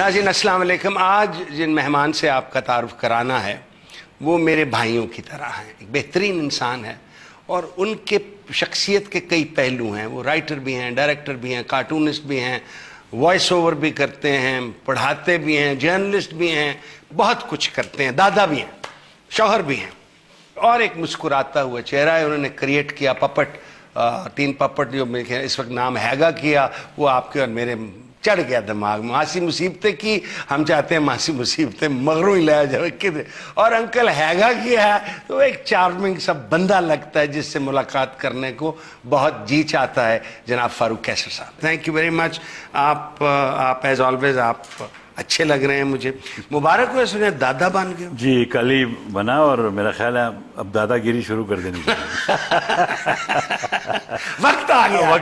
ناظرین السلام علیکم. آج جن مہمان سے آپ کا تعارف کرانا ہے وہ میرے بھائیوں کی طرح ہیں. ایک بہترین انسان ہے اور ان کے شخصیت کے کئی پہلو ہیں. وہ رائٹر بھی ہیں, ڈائریکٹر بھی ہیں, کارٹونسٹ بھی ہیں, وائس اوور بھی کرتے ہیں, پڑھاتے بھی ہیں, جرنلسٹ بھی ہیں, بہت کچھ کرتے ہیں, دادا بھی ہیں, شوہر بھی ہیں, اور ایک مسکراتا ہوا چہرہ ہے. انہوں نے کریٹ کیا پپٹ, 3 پپٹ جو اس وقت نام ہیگا کیا, وہ آپ کے اور میرے چڑھ گیا دماغ میں. ماسی مصیبتیں کی, ہم چاہتے ہیں ماسی مصیبتیں مغروں ہی لایا جائے. اور انکل ہیگا کیا ہے تو ایک چارمنگ سا بندہ لگتا ہے جس سے ملاقات کرنے کو بہت جی چاہتا ہے. جناب فاروق قیصر صاحب, تھینک یو ویری مچ. آپ ایز آلویز آپ اچھے لگ رہے ہیں مجھے. مبارک ہو, سنیں دادا بن گئے. جی کل ہی بنا اور میرا خیال ہے اب دادا گیری شروع کر دینی چاہیے. وقت آ گیا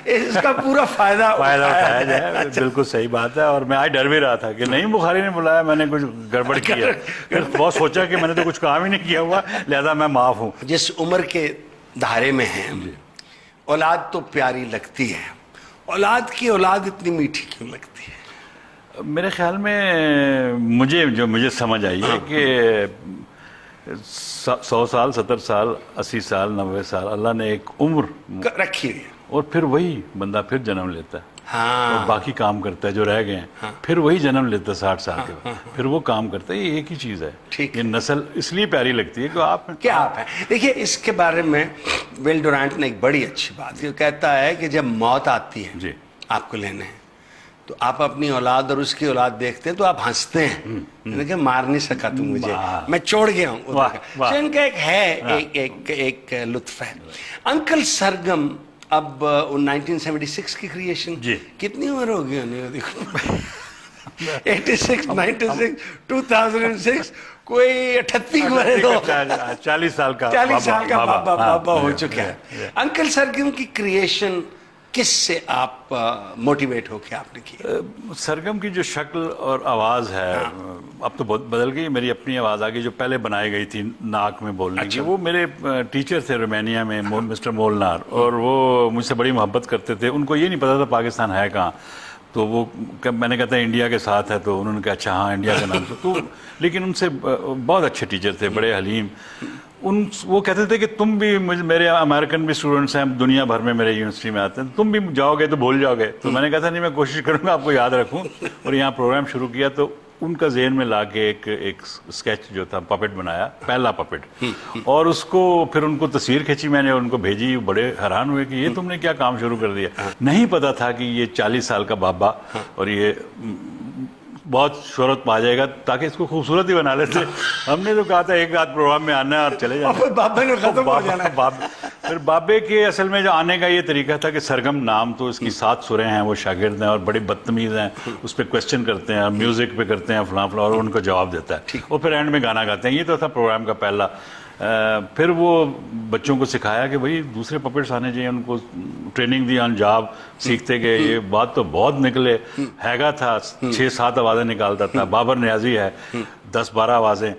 اس کا پورا فائدہ اٹھایا جائے. بالکل صحیح بات ہے. اور میں آج ڈر بھی رہا تھا کہ نہیں بخاری نے بلایا, میں نے کچھ گڑبڑ کیا. پھر بہت سوچا کہ میں نے تو کچھ کام ہی نہیں کیا ہوا, لہذا میں معاف ہوں. جس عمر کے دھارے میں ہیں, اولاد تو پیاری لگتی ہے, اولاد کی اولاد اتنی میٹھی کیوں لگتی ہے؟ میرے خیال میں مجھے سمجھ آئی ہے کہ 100 سال, 70 سال, 80 سال, 90 سال اللہ نے ایک عمر رکھی ہے, اور پھر وہی بندہ پھر جنم لیتا ہے. ہاں, اور باقی کام کرتا ہے جو رہ گئے ہیں, پھر وہی جنم لیتا ہے 60 سال کے بعد, پھر وہ کام کرتا ہے. یہ ایک ہی چیز ہے. یہ نسل اس لیے پیاری لگتی ہے کہ آپ ہیں. دیکھیے اس کے بارے میں ول ڈورانٹ نے ایک بڑی اچھی بات کہتا ہے کہ جب موت آتی ہے جی آپ کو لینے ہیں تو آپ اپنی اولاد اور اس کی اولاد دیکھتے ہیں تو آپ ہنستے ہیں کہ مار نہیں سکا تو مجھے, میں چھوڑ گیا ہوں. تو ان کا ایک ہے ایک لطف ہے. انکل سرگم اب 1976 کی کریشن, کتنی عمر ہوگی انہیں؟ 86, 96, 2006, کوئی 38 40 سال کا بابا ہو چکا ہے. انکل سرگم کی کریشن کس سے آپ موٹیویٹ ہو کے آپ نے کی؟ سرگم کی جو شکل اور آواز ہے اب تو بہت بدل گئی. میری اپنی آواز آ گئی جو پہلے بنائی گئی تھی ناک میں بولنے کی. وہ میرے ٹیچر تھے رومانیہ میں, مسٹر مولنار, اور وہ مجھ سے بڑی محبت کرتے تھے. ان کو یہ نہیں پتا تھا پاکستان ہے کہاں, تو وہ میں نے کہتا ہے انڈیا کے ساتھ ہے, تو انہوں نے کہا اچھا ہاں انڈیا کا نام. تو لیکن ان سے بہت اچھے ٹیچر تھے, بڑے حلیم. وہ کہتے تھے کہ تم بھی, میرے امریکن بھی اسٹوڈنٹس ہیں دنیا بھر میں میرے یونیورسٹی میں آتے ہیں, تم بھی جاؤ گے تو بھول جاؤ گے. تو میں نے کہا تھا نہیں میں کوشش کروں گا آپ کو یاد رکھوں. اور یہاں پروگرام شروع کیا تو ان کا ذہن میں لا کے ایک اسکیچ جو تھا پپٹ بنایا, پہلا پپٹ, اور اس کو پھر ان کو تصویر کھینچی میں نے اور ان کو بھیجی. بڑے حیران ہوئے کہ یہ تم نے کیا کام شروع کر دیا. نہیں پتا تھا کہ یہ 40 سال کا بابا اور یہ بہت شہرت پا جائے گا, تاکہ اس کو خوبصورت ہی بنا لیتے. ہم نے تو کہا تھا ایک رات پروگرام میں آنا ہے اور چلے جانا. بابے نے ختم ہو جانا. پھر بابے کے اصل میں جو آنے کا یہ طریقہ تھا کہ سرگم نام تو اس کی 7 سریں ہیں, وہ شاگرد ہیں اور بڑے بدتمیز ہیں, اس پہ کوشچن کرتے ہیں, میوزک پہ کرتے ہیں فلاں فلاں, اور ان کو جواب دیتا ہے, اور پھر اینڈ میں گانا گاتے ہیں. یہ تو تھا پروگرام کا پہلا. پھر وہ بچوں کو سکھایا کہ بھائی دوسرے پپٹس آنے چاہیے, ان کو ٹریننگ دی آن جاب, سیکھتے گئے. یہ بات تو بہت نکلے. ہیگا تھا 6-7 آوازیں نکالتا تھا, بابر نیازی ہے 10-12 آوازیں.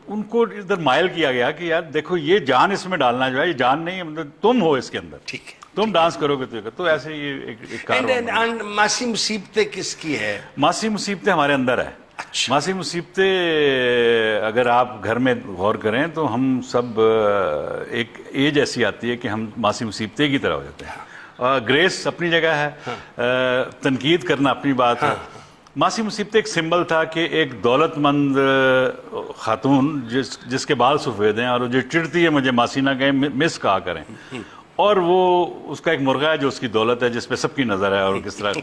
ان کو ادھر مائل کیا گیا کہ یار دیکھو یہ جان اس میں ڈالنا جو ہے, یہ جان نہیں مطلب تم ہو اس کے اندر, ٹھیک ہے تم ڈانس کرو گے تو ایسے یہ ایک کار. ماسی مصیبتیں کس کی ہے؟ ماسی مصیبتیں ہمارے اندر ہے. ماسی مصیبتیں اگر آپ گھر میں غور کریں تو ہم سب ایک ایج ایسی آتی ہے کہ ہم ماسی مصیبتیں کی طرح ہو جاتے ہیں. گریس اپنی جگہ ہے, تنقید کرنا اپنی بات ہے. ماسی مصیبتیں ایک سمبل تھا کہ ایک دولت مند خاتون جس کے بال سفید ہیں اور جو چڑھتی ہے مجھے ماسی نہ کہیں مس کہا کریں, اور وہ اس کا ایک مرغہ ہے جو اس کی دولت ہے جس پہ سب کی نظر ہے, اور کس طرح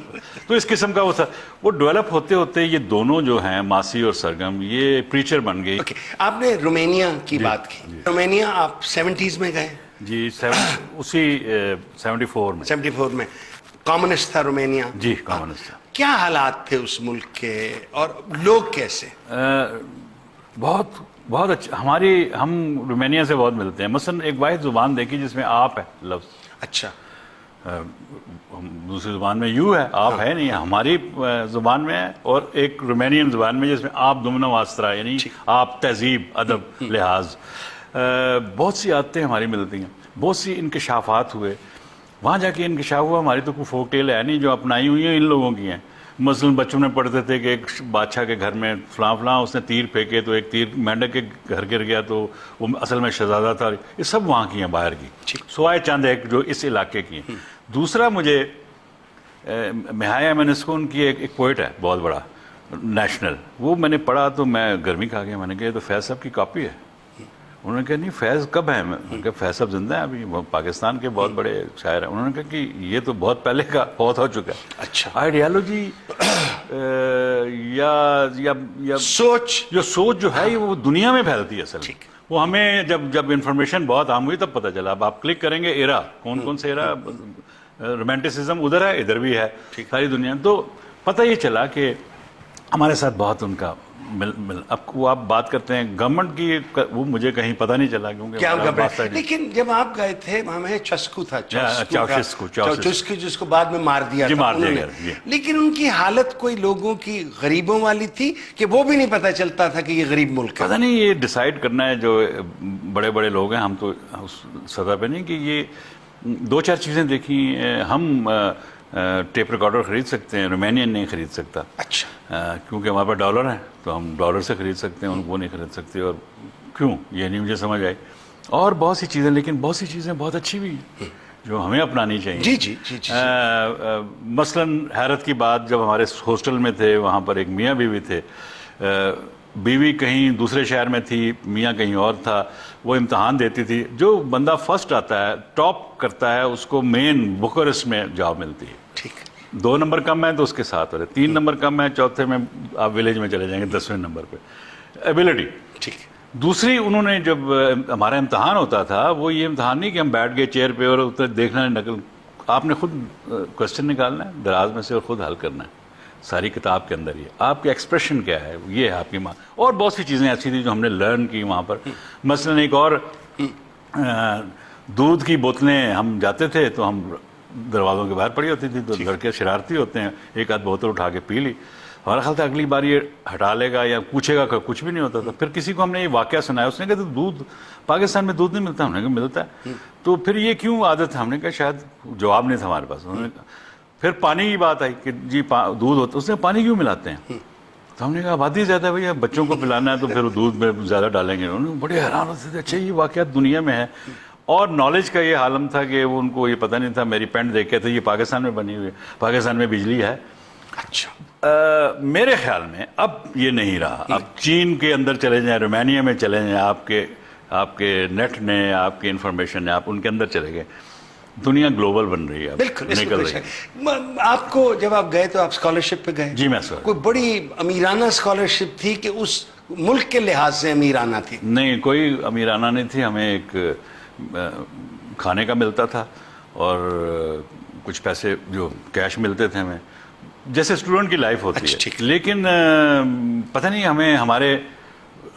تو اس قسم کا وہ تھا. وہ ڈیولپ ہوتے ہوتے یہ دونوں جو ہیں ماسی اور سرگم یہ پریچر بن گئی. آپ نے رومانیہ کی بات کی. رومانیہ آپ 70s میں گئے؟ جی اسی 74 میں. کامسٹ تھا رومانیہ؟ جی کامسٹ تھا. کیا حالات تھے اس ملک کے اور لوگ کیسے؟ بہت اچھا. ہم رومانیہ سے بہت ملتے ہیں. مثلا ایک واحد زبان دیکھی جس میں آپ ہے لفظ. اچھا. دوسری زبان میں یو ہے, آپ ہے نہیں. ہماری زبان میں ہے, اور ایک رومانین زبان میں جس میں آپ دمنا واسطرہ, یعنی آپ تہذیب ادب لحاظ. بہت سی عادتیں ہماری ملتی ہیں, بہت سی انکشافات ہوئے. وہاں جا کے انکشاف ہوا ہماری تو کوئی فوک ٹیل ہے نہیں جو اپنائی ہوئی ہیں ان لوگوں کی ہیں. مثلاً بچوں میں پڑھتے تھے کہ ایک بادشاہ کے گھر میں فلاں فلاں اس نے تیر پھینکے تو ایک تیر مینڈک کے گھر گر گیا تو وہ اصل میں شہزادہ تھا. یہ سب وہاں کی ہیں باہر کی, سوائے چند ایک جو اس علاقے کی ہیں. دوسرا مجھے مہایا مینسکون کی ایک پوئٹ ہے بہت بڑا نیشنل, وہ میں نے پڑھا تو میں گرمی کھا گیا. میں نے کہا یہ تو فیض صاحب کی کاپی ہے. انہوں نے کہا نہیں فیض کب ہے؟ میں نے کہا فیض صاحب زندہ ہیں ابھی, وہ پاکستان کے بہت بڑے شاعر ہیں. انہوں نے کہا کہ یہ تو بہت پہلے کا بہت ہو چکا ہے. اچھا, آئیڈیالوجی یا سوچ جو ہے وہ دنیا میں پھیلتی ہے اصل. وہ ہمیں جب انفارمیشن بہت عام ہوئی تب پتہ چلا. اب آپ کلک کریں گے ایرا, کون سے ایرا, رومانٹسزم ادھر ہے ادھر بھی ہے ساری دنیا. تو پتہ یہ چلا کہ ہمارے ساتھ بہت ان کا اب وہ آپ بات کرتے ہیں گورنمنٹ کی, وہ مجھے کہیں پتہ نہیں چلا کیونکہ لیکن جب آپ گئے تھے ہمیں چسکو تھا, چاؤشسکو جس کو بعد میں مار دیا تھا لیکن ان کی حالت کوئی لوگوں کی غریبوں والی تھی کہ وہ بھی نہیں پتہ چلتا تھا کہ یہ غریب ملک ہے. پتہ نہیں, یہ ڈیسائیڈ کرنا ہے جو بڑے بڑے لوگ ہیں, ہم تو اس سطح پہ نہیں کہ یہ دو چار چیزیں دیکھیں. ہم ٹیپ ریکارڈر خرید سکتے ہیں, رومینین نہیں خرید سکتا. اچھا, کیونکہ ہمارے پاس ڈالر ہیں تو ہم ڈالر سے خرید سکتے ہیں, وہ نہیں خرید سکتے. اور کیوں یہ نہیں مجھے سمجھ آئی. اور بہت سی چیزیں, لیکن بہت سی چیزیں بہت اچھی بھی ہیں جو ہمیں اپنانی چاہیے. جی جی جی, مثلاً حیرت کی بات, جب ہمارے ہاسٹل میں تھے وہاں پر ایک میاں بیوی تھے. بیوی کہیں دوسرے شہر میں تھی, میاں کہیں اور تھا. وہ امتحان دیتی تھی. جو بندہ فرسٹ آتا ہے, ٹاپ کرتا ہے, اس کو مین بخارسٹ میں جاب ملتی ہے. ٹھیک, 2 نمبر کم ہے تو اس کے ساتھ ہو رہے, 3 نمبر کم ہے, چوتھے میں آپ ولیج میں چلے جائیں گے 10ویں نمبر پہ. ایبلٹی. ٹھیک. دوسری انہوں نے جب ہمارا امتحان ہوتا تھا, وہ یہ امتحان نہیں کہ ہم بیٹھ گئے چیئر پہ اور اتنے دیکھنا ہے نقل, آپ نے خود کوشچن نکالنا ہے دراز میں سے اور خود حل کرنا ہے. ساری کتاب کے اندر یہ آپ کے ایکسپریشن کیا ہے, یہ ہے آپ کی ماں. اور بہت سی چیزیں ایسی تھیں جو ہم نے لرن کی وہاں پر. مثلاً ایک اور, دودھ کی بوتلیں, ہم جاتے تھے تو ہم دروازوں کے باہر پڑی ہوتی تھی تو لڑکے شرارتی ہوتے ہیں, ایک آدھ بوتل اٹھا کے پی لی. ہمارا خیال تھا اگلی بار یہ ہٹا لے گا یا پوچھے گا, کچھ بھی نہیں ہوتا تھا. پھر کسی کو ہم نے یہ واقعہ سنایا, اس نے کہا تو دودھ پاکستان میں دودھ نہیں ملتا. ہم نے کہا ملتا ہے. تو پھر یہ کیوں عادت ہے؟ ہم نے کہا شاید جواب نہیں تھا ہمارے پاس. انہوں نے کہا پھر پانی کی بات آئی کہ جی دودھ ہوتا, اس نے پانی کیوں ملاتے ہیں؟ تو ہم نے کہا آبادی زیادہ ہے بھیا, بچوں کو پلانا ہے تو پھر دودھ میں زیادہ ڈالیں گے. انہوں نے بڑے حیران ہوتے تھے, اچھا یہ واقعات دنیا میں ہے. اور نالج کا یہ عالم تھا کہ وہ ان کو یہ پتہ نہیں تھا. میری پینٹ دیکھ کے تھے یہ پاکستان میں بنی ہوئی ہے, پاکستان میں بجلی ہے. اچھا, میرے خیال میں اب یہ نہیں رہا. اب چین کے اندر چلے جائیں, رومانیہ میں چلے جائیں, آپ کے نیٹ نے, آپ کی انفارمیشن نے, آپ ان کے اندر چلے گئے, دنیا گلوبل بن رہی ہے, بالکل نکل رہی ہے. آپ کو جب آپ گئے تو آپ اسکالرشپ پہ گئے؟ جی میں کوئی بڑی امیرانہ اسکالرشپ تھی کہ اس ملک کے لحاظ سے امیرانہ تھی؟ نہیں, کوئی امیرانہ نہیں تھی. ہمیں ایک کھانے کا ملتا تھا اور کچھ پیسے جو کیش ملتے تھے ہمیں, جیسے اسٹوڈنٹ کی لائف ہوتی ہے. لیکن پتہ نہیں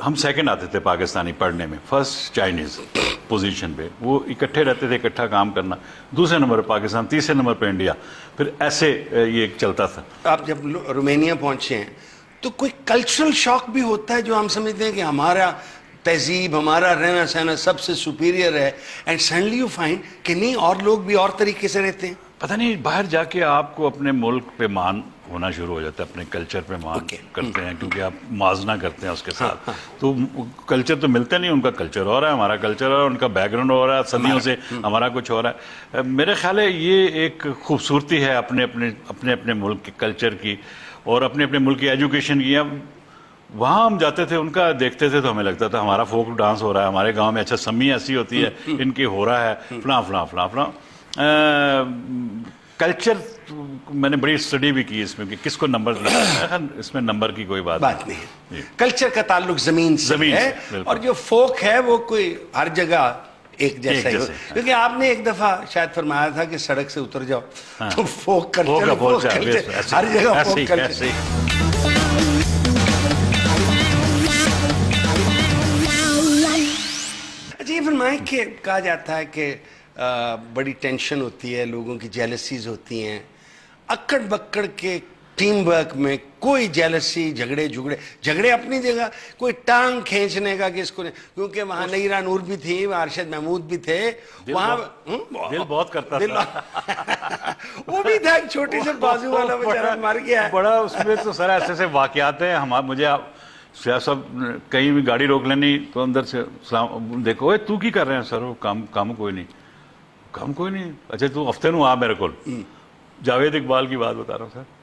ہم سیکنڈ آتے تھے پاکستانی پڑھنے میں, فرسٹ چائنیز پوزیشن پہ. وہ اکٹھے رہتے تھے, اکٹھا کام کرنا. دوسرے نمبر پہ پاکستان, تیسرے نمبر پہ انڈیا. پھر ایسے یہ چلتا تھا. آپ جب رومانیہ پہنچے ہیں تو کوئی کلچرل شاک بھی ہوتا ہے جو ہم سمجھتے ہیں کہ ہمارا تہذیب, ہمارا رہنا سہنا سب سے سپیریئر ہے, اینڈ سڈنلی یو فائنڈ کہ نہیں اور لوگ بھی اور طریقے سے رہتے ہیں. پتہ نہیں, باہر جا کے آپ کو اپنے ملک پہ مان ہونا شروع ہو جاتا ہے, اپنے کلچر پہ مان کرتے ہیں کیونکہ آپ موازنہ کرتے ہیں اس کے ساتھ. تو کلچر تو ملتے نہیں, ان کا کلچر ہو رہا ہے, ہمارا کلچر ہو رہا ہے, ان کا بیک گراؤنڈ ہو رہا ہے صدیوں سے, ہمارا کچھ ہو رہا ہے. میرے خیال ہے یہ ایک خوبصورتی ہے اپنے ملک کے کلچر کی اور اپنے ملک کی ایجوکیشن کی. وہاں ہم جاتے تھے, ان کا دیکھتے تھے تو ہمیں لگتا تھا ہمارا فوک ڈانس ہو رہا ہے, ہمارے گاؤں میں اچھا سمی ایسی ہوتی ہے, ان کی ہو رہا ہے فلاں فلاں فلاں فلاں. کلچر میں نے بڑی اسٹڈی بھی کی اس میں کہ کس کو نمبر دیا, اس میں نمبر کی کوئی بات نہیں ہے. کلچر کا تعلق زمین سے ہے, اور جو فوک ہے وہ کوئی ہر جگہ ایک جیسا ہی. کیونکہ آپ نے ایک دفعہ شاید فرمایا تھا کہ سڑک سے اتر جاؤ تو فوک کلچر ہر جگہ فوک کلچر. جی فرمائیں کہ کہا جاتا ہے کہ بڑی ٹینشن ہوتی ہے, لوگوں کی جیلسیز ہوتی ہیں, اکڑ بکڑ کے ٹیم ورک میں کوئی جیلسی، جھگڑے اپنی جگہ، کوئی ٹانگ کھینچنے کا کس کو نہیں، کیونکہ وہاں نیرا نور بھی تھی، وہاں ارشد محمود بھی تھے، وہاں دل بہت کرتا تھا وہ بھی تھا ایک چھوٹی سے بازو والا بیچارہ مر گیا. بڑا اس میں تو سر ایسے ایسے واقعات ہیں. مجھے شاہ صاحب کہیں بھی گاڑی روک لینی تو اندر سے سلام دیکھو اے تو کی کر رہے ہیں سر؟ وہ کام کوئی نہیں. اچھا تو ہفتے نو آ میرے کو. جاوید اقبال کی بات بتا رہا ہوں سر.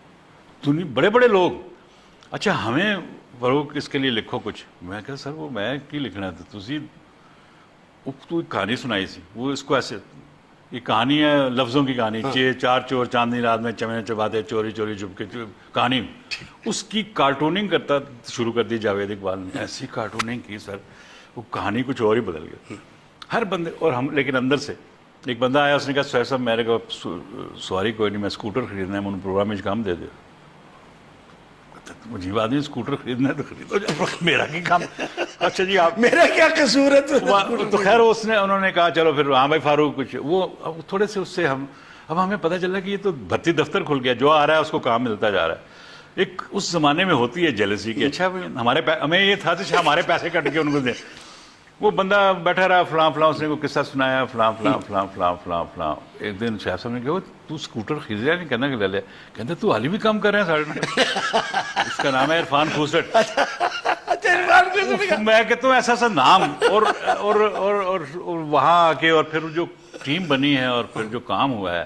تو نہیں بڑے بڑے لوگ، اچھا ہمیں فروغ اس کے لیے لکھو کچھ. میں کہا سر وہ میں کی لکھنا ہے؟ تو ایک کہانی سنائی سی، وہ اس کو ایسے، یہ کہانی ہے لفظوں کی کہانی. چار چور چاندنی رات میں چمنے چباتے چوری چوری چپ کے کہانی، اس کی کارٹوننگ کرتا شروع کر دی جاوید اقبال نے. ایسی کارٹوننگ کی سر، وہ کہانی کچھ اور ہی بدل گئی ہر بندے. اور ہم لیکن اندر سے ایک بندہ آیا، اس نے کہا سہیل صاحب میرے کو سواری کوئی نہیں، میں اسکوٹر خریدنا ہے، میں پروگرام میں کام دے دے. عجیب آدمی، اسکوٹر خریدنا ہے تو خریدو، میرا کی کام. اچھا جی آپ، میرا کیا قصور ہے؟ تو خیر انہوں نے کہا چلو پھر ہاں بھائی فاروق کچھ وہ تھوڑے سے اس سے اب ہمیں پتہ چلا کہ یہ تو بھرتی دفتر کھل گیا، جو آ رہا ہے اس کو کام ملتا جا رہا ہے. ایک اس زمانے میں ہوتی ہے جیلسی کہ اچھا ہمیں یہ تھا تو ہمارے پیسے کٹ کے ان کو دیں. وہ بندہ بیٹھا رہا، فلاں اس نے کو قصہ سنایا، فلاں. ایک دن شاہ صاحب نے کہا تو اسکوٹر خرید لیا نہیں؟ کہنا کہ لے لیا. کہتے تو حالی بھی کام کر رہے ہیں ساڑھے. اس کا نام ہے عرفان کھوسٹ. میں کہتا ہوں ایسا نام. اور وہاں آ کے اور پھر جو ٹیم بنی ہے اور پھر جو کام ہوا ہے.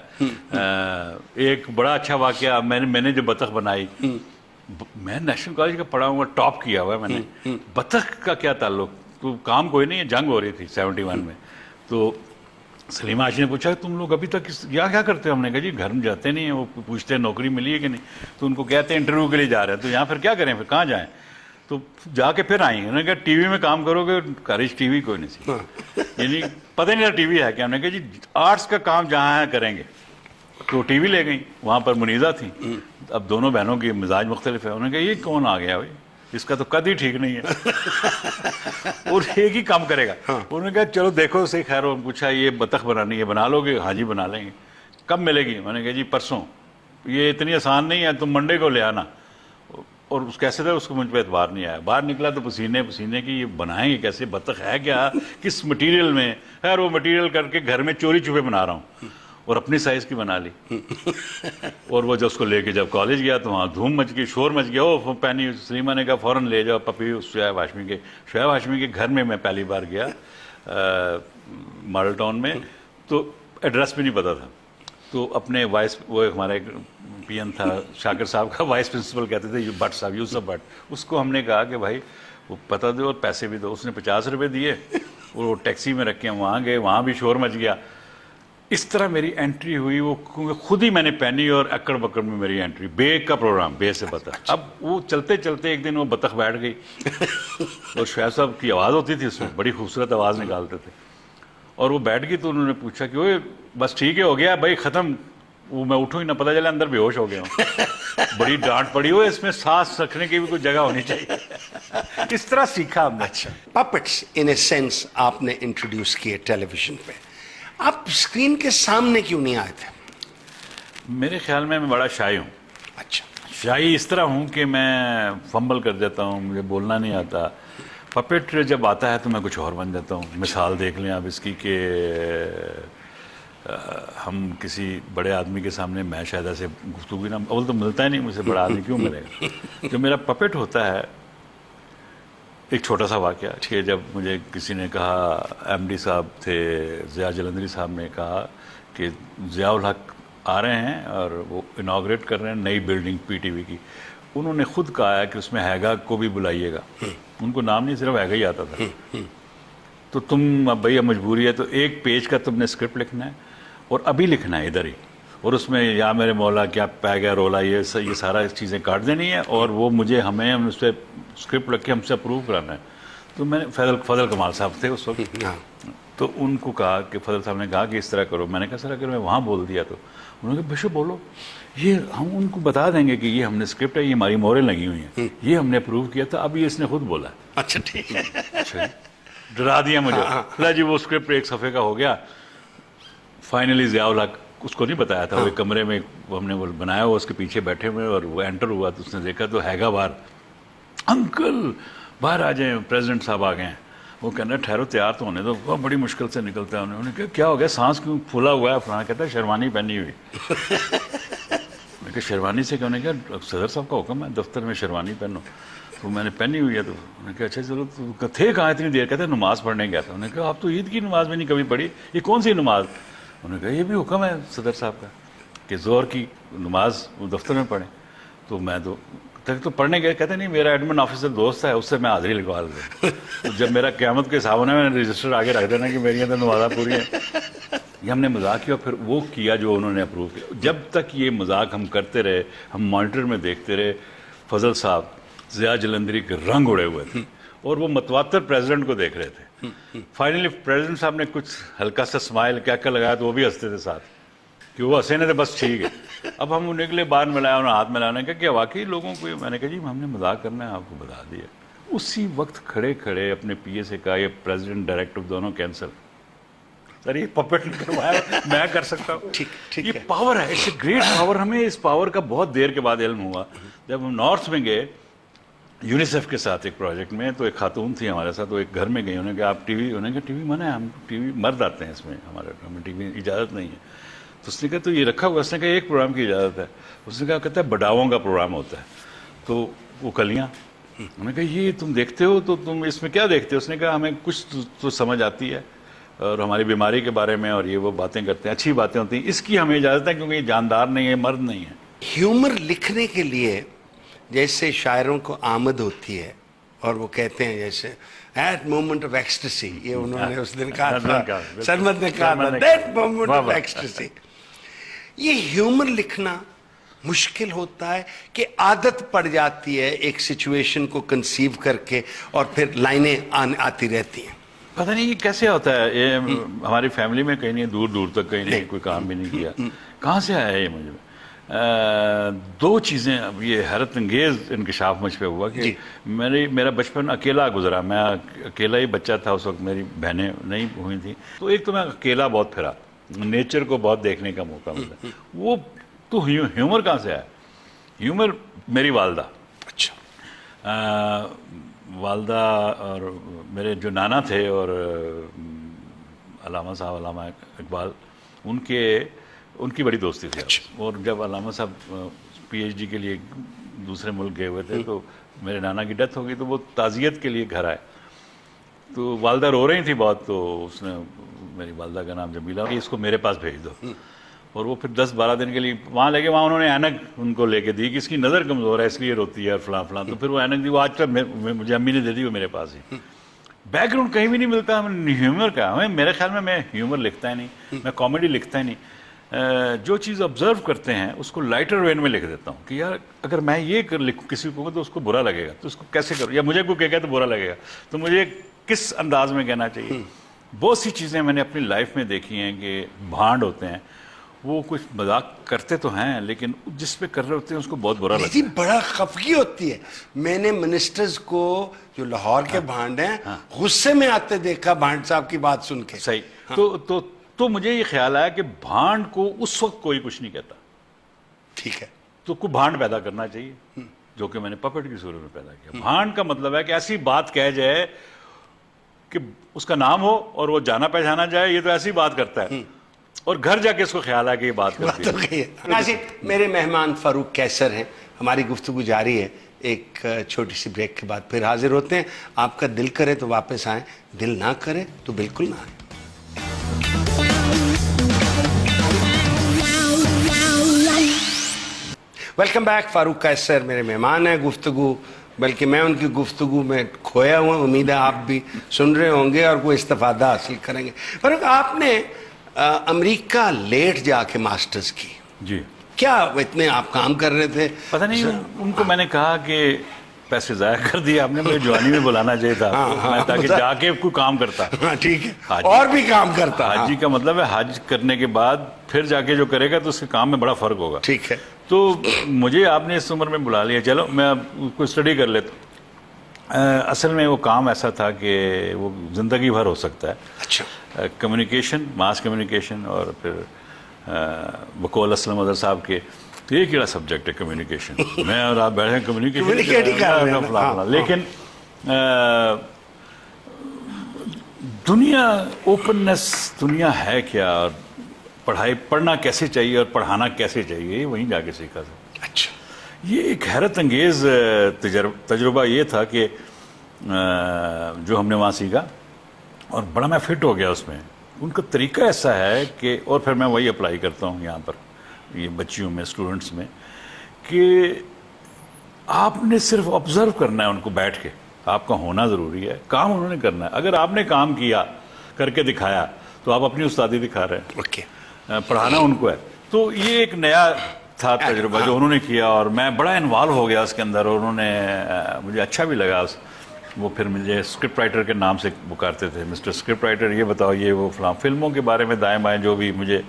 ایک بڑا اچھا واقعہ، میں نے جو بطخ بنائی، میں نیشنل کالج کا پڑھا ہوا، ٹاپ کیا ہوا ہے میں نے. بطخ کا کیا تعلق؟ تو کام کوئی نہیں ہے، جنگ ہو رہی تھی 71 میں. تو سلیم عاشی نے پوچھا تم لوگ ابھی تک کیا کرتے ہو؟ ہم نے کہا جی گھر میں جاتے نہیں ہیں. وہ پوچھتے ہیں نوکری ملی ہے کہ نہیں، تو ان کو کہتے ہیں انٹرویو کے لیے جا رہے ہیں. تو یہاں پھر کیا کریں، پھر کہاں جائیں؟ تو جا کے پھر آئیں گے. انہوں نے کہا ٹی وی میں کام کرو گے؟ کارج ٹی وی کوئی نہیں سی، یعنی پتہ نہیں تھا ٹی وی ہے کیا. ہم نے کہا جی آرٹس کا کام جہاں ہے کریں گے. تو ٹی وی لے گئیں، وہاں پر منیزہ تھیں. اب دونوں بہنوں کی مزاج مختلف ہے. انہوں نے کہا یہ کون آ گیا بھائی، اس کا تو قد ہی ٹھیک نہیں ہے اور ایک ہی کام کرے گا. انہوں نے کہا چلو دیکھو صحیح. خیر وہ پوچھا یہ بطخ بنانی ہے، بنا لو گے؟ ہاں جی بنا لیں گے. کب ملے گی؟ میں نے کہا جی پرسوں. یہ اتنی آسان نہیں ہے، تم منڈے کو لے آنا. اور اس کیسے تھا، اس کو مجھ پہ اعتبار نہیں آیا. باہر نکلا تو پسینے کی، یہ بنائیں گے کیسے؟ بطخ ہے کیا، کس مٹیریل میں؟ خیر وہ مٹیریل کر کے گھر میں چوری چھپے بنا رہا ہوں اور اپنی سائز کی بنا لی. اور وہ جب اس کو لے کے جب کالج گیا تو وہاں دھوم مچ گئی، شور مچ گیا. وہ پہنی سلیمہ نے کہا فوراً لے جاؤ پپی شعیب ہاشمی کے گھر میں پہلی بار گیا ماڈل ٹاؤن میں. تو ایڈریس بھی نہیں پتا تھا. تو اپنے وہ ہمارے پی ایم تھا شاکر صاحب کا، وائس پرنسپل کہتے تھے بٹ صاحب، یوسف بٹ. اس کو ہم نے کہا کہ بھائی وہ پتہ دو اور پیسے بھی دو. اس نے 50 روپے دیے اور وہ ٹیکسی میں رکھ کے وہاں گئے. وہاں بھی شور مچ گیا. اس طرح میری انٹری ہوئی. وہ خود ہی میں نے پہنی اور اکڑ بکڑ میں میری انٹری. بے کا پروگرام، بے سے بطخ. اب وہ چلتے چلتے ایک دن وہ بطخ بیٹھ گئی اور شعیب صاحب کی آواز ہوتی تھی اس میں، بڑی خوبصورت آواز نکالتے تھے. اور وہ بیٹھ گئی تو انہوں نے پوچھا کہ وہ بس ٹھیک ہے ہو گیا بھائی ختم. وہ میں اٹھوں ہی نہ پتہ چلا اندر بے ہوش ہو گیا ہوں. بڑی ڈانٹ پڑی. ہو اس میں سانس رکھنے کی بھی کوئی جگہ ہونی چاہیے. اس طرح سیکھا ہم نے. اچھا پپٹس ان اے سینس آپ نے انٹروڈیوس کیے ٹیلی ویژن پہ، آپ اسکرین کے سامنے کیوں نہیں آئے تھے؟ میرے خیال میں بڑا شائی ہوں. اچھا. شائی اس طرح ہوں کہ میں فمبل کر دیتا ہوں، مجھے بولنا نہیں آتا. پپٹ جب آتا ہے تو میں کچھ اور بن جاتا ہوں. مثال دیکھ لیں آپ اس کی کہ ہم کسی بڑے آدمی کے سامنے، میں شاید ایسے گفتگو نہ، اول تو ملتا ہی نہیں مجھ سے بڑا آدمی کیوں ملے گا. جو میرا پپٹ ہوتا ہے، ایک چھوٹا سا واقعہ کہ جب مجھے کسی نے کہا، ایم ڈی صاحب تھے ضیاء جلندری صاحب نے کہا کہ ضیاء الحق آ رہے ہیں اور وہ انوگریٹ کر رہے ہیں نئی بلڈنگ پی ٹی وی کی. انہوں نے خود کہا ہے کہ اس میں ہیگا کو بھی بلائیے گا. ان کو نام نہیں، صرف ہیگا ہی آتا تھا. تو تم اب بھائی مجبوری ہے تو ایک پیج کا تم نے اسکرپٹ لکھنا ہے اور ابھی لکھنا ہے ادھر ہی. اور اس میں یا میرے مولا کیا پہ گیا رولا، یہ سارا چیزیں کاٹ دینی ہے اور وہ ہمیں اس پہ اسکرپٹ لکھ کے ہم سے اپروو کرانا ہے. تو میں نے فضل کمال صاحب تھے اس وقت، تو ان کو کہا کہ فضل صاحب نے کہا کہ اس طرح کرو. میں نے کہا سر اگر میں وہاں بول دیا تو؟ انہوں نے کہا بشو بولو. یہ ہم ان کو بتا دیں گے کہ یہ ہم نے اسکرپٹ ہے، یہ ہماری موریں لگی ہوئی ہیں، یہ ہم نے اپروو کیا تھا، اب یہ اس نے خود بولا ہے. اچھا ٹھیک ہے. ڈرا دیا مجھے. جی وہ اسکرپٹ ایک صفحے کا ہو گیا. فائنلی ضیاء الحق اس کو نہیں بتایا تھا. وہ ایک کمرے میں ہم نے وہ بنایا ہوا, اس کے پیچھے بیٹھے ہوئے, اور وہ انٹر ہوا تو اس نے دیکھا تو ہے گا باہر, انکل باہر آ جائیں, پریزیڈنٹ صاحب آ گئے ہیں. وہ کہنا ٹھہرو تیار تو ہونے دو, بہت بڑی مشکل سے نکلتا ہے. انہوں نے کہا کیا ہو گیا, سانس کیوں پھولا ہوا ہے؟ فلانا کہتا ہے شیروانی پہنی ہوئی. میں کہ شیروانی سے کہنے کہا صدر صاحب کا حکم ہے دفتر میں شیروانی پہنو. تو میں نے پہنی ہوئی ہے. تو انہوں نے کہا اچھا چلو, تو تھے کہاں اتنی دیر؟ کہتے ہیں نماز پڑھنے گیا تھا. انہوں نے کہا آپ تو عید کی نماز میں نہیں کبھی پڑھی, یہ کون سی نماز؟ انہوں نے کہا یہ بھی حکم ہے صدر صاحب کا کہ ظہر کی نماز دفتر میں پڑھیں. تو میں تو پڑھنے گئے. کہتے نہیں میرا ایڈمن آفیسر دوست ہے, اس سے میں حاضری لگوا دوں. تو جب میرا قیامت کے حساب ہونا ہے, میں نے رجسٹر آگے رکھ دینا کہ میری اندر نمازیں پوری ہیں. یہ ہم نے مذاق کیا, پھر وہ کیا جو انہوں نے اپروو کیا. جب تک یہ مذاق ہم کرتے رہے, ہم مانیٹر میں دیکھتے رہے, فضل صاحب ضیاء جلندری کے رنگ اڑے ہوئے تھے اور وہ متواتر پریزیڈنٹ کو دیکھ رہے تھے. فائنلی پریزیڈنٹ صاحب نے کچھ ہلکا سا اسمائل کیا لگایا تو وہ بھی ہنستے تھے ساتھ, کہ وہ ہنسے تھے بس ٹھیک ہے. اب ہم نکلے باہر ملایا, انہوں نے ہاتھ ملانے کا کہ واقعی لوگوں کو, میں نے کہا جی ہم نے مذاق کرنا ہے, آپ کو بتا دیا. اسی وقت کھڑے کھڑے اپنے پی اے سے کہا یہ پریزیڈنٹ ڈائریکٹر دونوں کینسل. سر یہ پپٹ کروایا, میں کر سکتا ہوں. یہ پاور ہے, اٹس اے گریٹ پاور. ہمیں اس پاور کا بہت دیر کے بعد علم ہوا جب ہم نارتھ میں گئے یونیسیف کے ساتھ ایک پروجیکٹ میں. تو ایک خاتون تھی ہمارے ساتھ, وہ ایک گھر میں گئی. انہوں نے کہا آپ ٹی وی, انہوں نے کہا ٹی وی منع ہے, ہم ٹی وی مرد آتے ہیں اس میں, ہمیں ٹی وی اجازت نہیں ہے. تو اس نے کہا تو یہ رکھا ہوا, اس نے کہا ایک پروگرام کی اجازت ہے. اس نے کہا کہتا ہے بڑاؤں کا پروگرام ہوتا ہے. تو وہ کلیاں, انہوں نے کہا یہ تم دیکھتے ہو تو تم اس میں کیا دیکھتے ہو؟ اس نے کہا ہمیں کچھ تو سمجھ آتی ہے اور ہماری بیماری کے بارے میں, اور یہ وہ باتیں کرتے ہیں, اچھی باتیں ہوتی ہیں, اس کی ہمیں اجازت ہے کیونکہ یہ جاندار نہیں ہے, مرد نہیں ہے. ہیومر لکھنے کے لیے جیسے شاعروں کو آمد ہوتی ہے, اور وہ کہتے ہیں جیسے ایٹ مومنٹ آف ایکسٹسی, یہ انہوں نے اس دن کہا تھا, سرمد نے کہا تھا دیٹ مومنٹ آف ایکسٹسی. یہ ہیومر لکھنا مشکل ہوتا ہے کہ عادت پڑ جاتی ہے ایک سچویشن کو کنسیو کر کے, اور پھر لائنیں آتی رہتی ہیں. پتہ نہیں یہ کیسے ہوتا ہے. یہ ہماری فیملی میں کہیں نہیں, دور دور تک کہیں نہیں, کوئی کام بھی نہیں کیا. کہاں سے آیا یہ مجھے؟ دو چیزیں, اب یہ حیرت انگیز انکشاف مجھ پہ ہوا کہ میرا بچپن اکیلا گزرا. میں اکیلا ہی بچہ تھا اس وقت, میری بہنیں نہیں ہوئی تھیں. تو ایک تو میں اکیلا بہت پھرا, نیچر کو بہت دیکھنے کا موقع ملا. وہ تو ہیومر کہاں سے آیا؟ ہیومر میری والدہ. اچھا. والدہ اور میرے جو نانا تھے اور علامہ صاحب, علامہ اقبال, ان کی بڑی دوستی تھی. اور جب علامہ صاحب پی ایچ ڈی کے لیے دوسرے ملک گئے ہوئے تھے تو میرے نانا کی ڈیتھ ہو گئی, تو وہ تعزیت کے لیے گھر آئے. تو والدہ رو رہی تھی بہت, تو اس نے, میری والدہ کا نام جمیلہ, کہ اس کو میرے پاس بھیج دو. اور وہ پھر 10-12 دن کے لیے وہاں لے کے, وہاں انہوں نے اینک ان کو لے کے دی کہ اس کی نظر کمزور ہے اس لیے روتی ہے اور فلاں فلاں. تو پھر وہ اینک دی, وہ آج تک مجھے امی نے دے دی, وہ میرے پاس ہی. بیک گراؤنڈ کہیں بھی نہیں ملتا ہمیں ہیومر کا. ہمیں میرے خیال میں ہیومر لکھتا ہی نہیں, میں کامیڈی لکھتا ہی نہیں. جو چیز آبزرو کرتے ہیں اس کو لائٹر وین میں لکھ دیتا ہوں کہ یار اگر میں یہ لکھوں کسی کو تو اس کو برا لگے گا, تو اس کو کیسے کروں, یا مجھے کوئی کہے گا تو برا لگے گا, تو مجھے کس انداز میں کہنا چاہیے. بہت سی چیزیں میں نے اپنی لائف میں دیکھی ہیں کہ بھانڈ ہوتے ہیں, وہ کچھ مذاق کرتے تو ہیں لیکن جس پہ کر رہے ہوتے ہیں اس کو بہت برا لگتا ہے. بڑا خفگی ہوتی ہے. میں نے منسٹرز کو جو لاہور کے بھانڈ ہیں غصے میں آتے دیکھا بھانڈ صاحب کی بات سن کے. صحیح. تو مجھے یہ خیال آیا کہ بھانڈ کو اس وقت کوئی کچھ نہیں کہتا. ٹھیک ہے. تو کوئی بھانڈ پیدا کرنا چاہیے, جو کہ میں نے پپٹ کی صورت میں پیدا کیا. بھانڈ کا مطلب ہے کہ ایسی بات کہہ جائے کہ اس کا نام ہو اور وہ جانا پہچانا جائے, یہ تو ایسی بات کرتا ہے, اور گھر جا کے اس کو خیال ہے کہ یہ بات کرتی ہے. ناظرین, میرے مہمان فاروق قیصر ہیں. ہماری گفتگو جاری ہے, ایک چھوٹی سی بریک کے بعد پھر حاضر ہوتے ہیں. آپ کا دل کرے تو واپس آئیں, دل نہ کرے تو بالکل نہ آئیں. Welcome back. فاروق قیصر میرے مہمان ہیں. گفتگو, بلکہ میں ان کی گفتگو میں کھویا ہوا, امید ہے آپ بھی سن رہے ہوں گے اور کوئی استفادہ حاصل کریں گے. فاروق, آپ نے امریکہ لیٹ جا کے ماسٹرز کی. جی. کیا اتنے آپ کام کر رہے تھے؟ پتہ نہیں, ان کو میں نے کہا کہ پیسے ضائع کر دیے آپ نے, مجھے جوانی میں بلانا چاہیے تھا تاکہ جا کے کوئی کام کرتا. ٹھیک ہے, اور بھی کام کرتا. حاجی کا مطلب ہے حج کرنے کے بعد پھر جا کے جو کرے گا تو اس کے کام میں بڑا فرق ہوگا. ٹھیک ہے. تو مجھے آپ نے اس عمر میں بلا لیا, چلو میں کوئی اسٹڈی کر لیتا ہوں. اصل میں وہ کام ایسا تھا کہ وہ زندگی بھر ہو سکتا ہے. اچھا. کمیونیکیشن, ماس کمیونیکیشن, اور پھر بقول اسلم اظہر صاحب کے، تو یہ کیڑا سبجیکٹ ہے کمیونیکیشن، میں اور آپ بیٹھے ہیں Communicate ہی کر رہے ہیں نا۔ لیکن دنیا اوپننس دنیا ہے کیا، اور پڑھائی پڑھنا کیسے چاہیے اور پڑھانا کیسے چاہیے، وہیں جا کے سیکھا تھا۔ اچھا، یہ ایک حیرت انگیز تجربہ یہ تھا کہ جو ہم نے وہاں سیکھا، اور بڑا میں فٹ ہو گیا اس میں۔ ان کا طریقہ ایسا ہے کہ، اور پھر میں وہی اپلائی کرتا ہوں یہاں پر یہ بچیوں میں، اسٹوڈنٹس میں، کہ آپ نے صرف آبزرو کرنا ہے ان کو بیٹھ کے، آپ کا ہونا ضروری ہے، کام انہوں نے کرنا ہے۔ اگر آپ نے کام کیا، کر کے دکھایا، تو آپ اپنی استادی دکھا رہے ہیں، اوکے، پڑھانا ان کو ہے۔ تو یہ ایک نیا تھا تجربہ جو انہوں نے کیا، اور میں بڑا انوالو ہو گیا اس کے اندر، اور انہوں نے مجھے اچھا بھی لگا۔ وہ پھر مجھے اسکرپٹ رائٹر کے نام سے پکارتے تھے، مسٹر اسکرپٹ رائٹر، یہ بتاؤ یہ وہ فلاں، فلموں کے بارے میں دائیں بائیں جو بھی مجھے،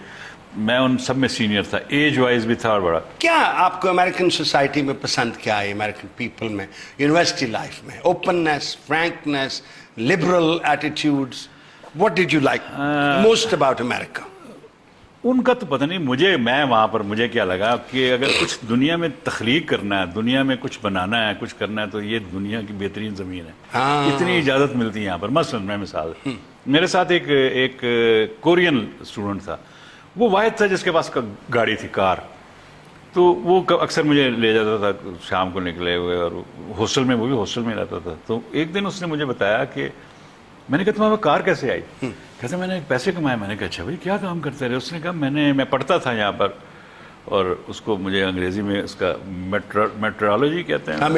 میں ان سب میں سینئر تھا، ایج وائز بھی تھا اور بڑا۔ کیا آپ کو امریکن سوسائٹی میں پسند کیا ہے، امریکن پیپل میں، یونیورسٹی لائف میں؟ Openness, frankness, liberal attitudes, what did you like most about امریکہ؟ ان کا تو پتہ نہیں، میں وہاں پر مجھے کیا لگا کہ اگر کچھ دنیا میں تخلیق کرنا ہے، دنیا میں کچھ بنانا ہے، کچھ کرنا ہے، تو یہ دنیا کی بہترین زمین ہے۔ اتنی اجازت ملتی ہے یہاں پر۔ مثلا میں مثال، میرے ساتھ ایک کورین اسٹوڈنٹ تھا، وہ واحد تھا جس کے پاس گاڑی تھی، کار، تو وہ اکثر مجھے لے جاتا تھا شام کو نکلے ہوئے، اور ہاسٹل میں، وہ بھی ہاسٹل میں رہتا تھا۔ تو ایک دن اس نے مجھے بتایا کہ، میں نے کہا تمہارے کار کیسے آئی؟ کہتے میں نے پیسے کمائے۔ میں نے کہا اچھا بھائی کیا کام کرتے رہے؟ اس نے کہا میں پڑھتا تھا یہاں پر، اور اس کو مجھے انگریزی میں اس کا میٹرولوجی کہتے ہیں،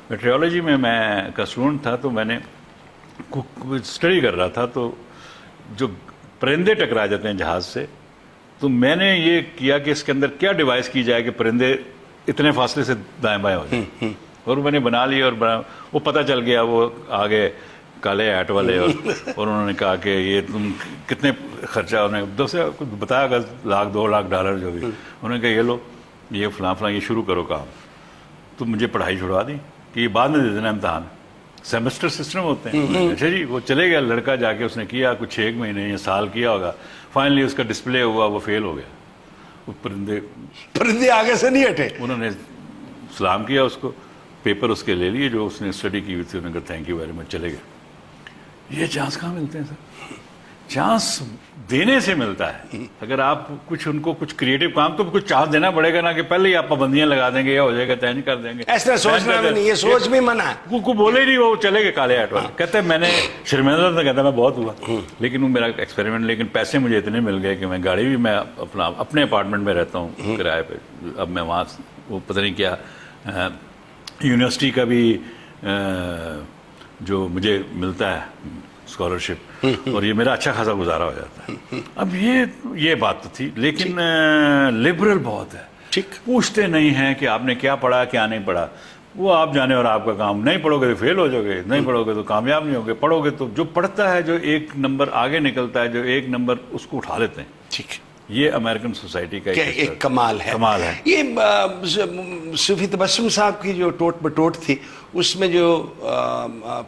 میٹرولوجی میں کا اسٹوڈنٹ تھا۔ تو میں نے اسٹڈی کر رہا تھا، تو جو پرندے ٹکرا جاتے ہیں جہاز سے، تو میں نے یہ کیا کہ اس کے اندر کیا ڈیوائس کی جائے کہ پرندے اتنے فاصلے سے دائیں بائیں ہو جائیں، اور میں نے بنا لی، اور وہ پتہ چل گیا، وہ آگے کالے ہیٹ والے، اور انہوں نے کہا کہ یہ تم کتنے خرچہ، انہوں نے دوسرے بتایا کہ $1 2 لاکھ جو بھی، انہوں نے کہا یہ لو، یہ فلاں فلاں، یہ شروع کرو کام۔ تو مجھے پڑھائی چھڑوا دی کہ یہ بعد میں دے دینا امتحان، سیمسٹر سسٹم ہوتے ہیں۔ اچھا جی، وہ چلے گیا لڑکا، جا کے اس نے کیا کچھ 1 مہینے یا سال کیا ہوگا، فائنلی اس کا ڈسپلے ہوا، وہ فیل ہو گیا۔ وہ پرندے آگے سے نہیں ہٹے۔ انہوں نے سلام کیا اس کو، پیپر اس کے لے لیے جو اس نے اسٹڈی کی ہوئی تھی، انہوں نے کہا تھینک یو ویری مچ، چلے گئے۔ یہ چانس کہاں ملتے ہیں سر؟ چانس دینے سے ملتا ہے۔ اگر آپ کچھ ان کو کچھ کریٹو کام، تو کچھ چانس دینا پڑے گا نا، کہ پہلے ہی آپ پابندیاں لگا دیں گے، یا ہو جائے گا طے نہیں کر دیں گے، ایسا سوچنا بھی نہیں، یہ سوچ بھی منع ہے۔ کو بولے نہیں، وہ چلے گئے کالے ہیٹ والے۔ کہتے ہیں میں نے شرمندہ تھا، کہتا میں بہت ہوا، لیکن وہ میرا ایکسپیریمنٹ، لیکن پیسے مجھے اتنے مل گئے کہ میں گاڑی بھی، میں اپنے اپارٹمنٹ میں رہتا ہوں کرائے پہ۔ اب میں وہاں، وہ پتہ نہیں کیا، یونیورسٹی کا بھی جو مجھے ملتا ہے اسکالرشپ، اور یہ میرا اچھا خاصا گزارا ہو جاتا ہے۔ اب یہ بات تو تھی، لیکن لبرل بہت ہے، ٹھیک، پوچھتے نہیں ہیں کہ آپ نے کیا پڑھا کیا نہیں پڑھا، وہ آپ جانے اور آپ کا کام۔ نہیں پڑھو گے تو فیل ہو جاؤ گے، نہیں پڑھو گے تو کامیاب نہیں ہوگے، پڑھو گے تو جو پڑھتا ہے، جو 1 نمبر آگے نکلتا ہے، جو 1 نمبر، اس کو اٹھا لیتے ہیں۔ ٹھیک، یہ امریکن سوسائٹی کا ایک کمال ہے۔ کمال ہے۔ یہ صوفی تبسم صاحب کی جو ٹوٹ بٹوٹ تھی، اس میں جو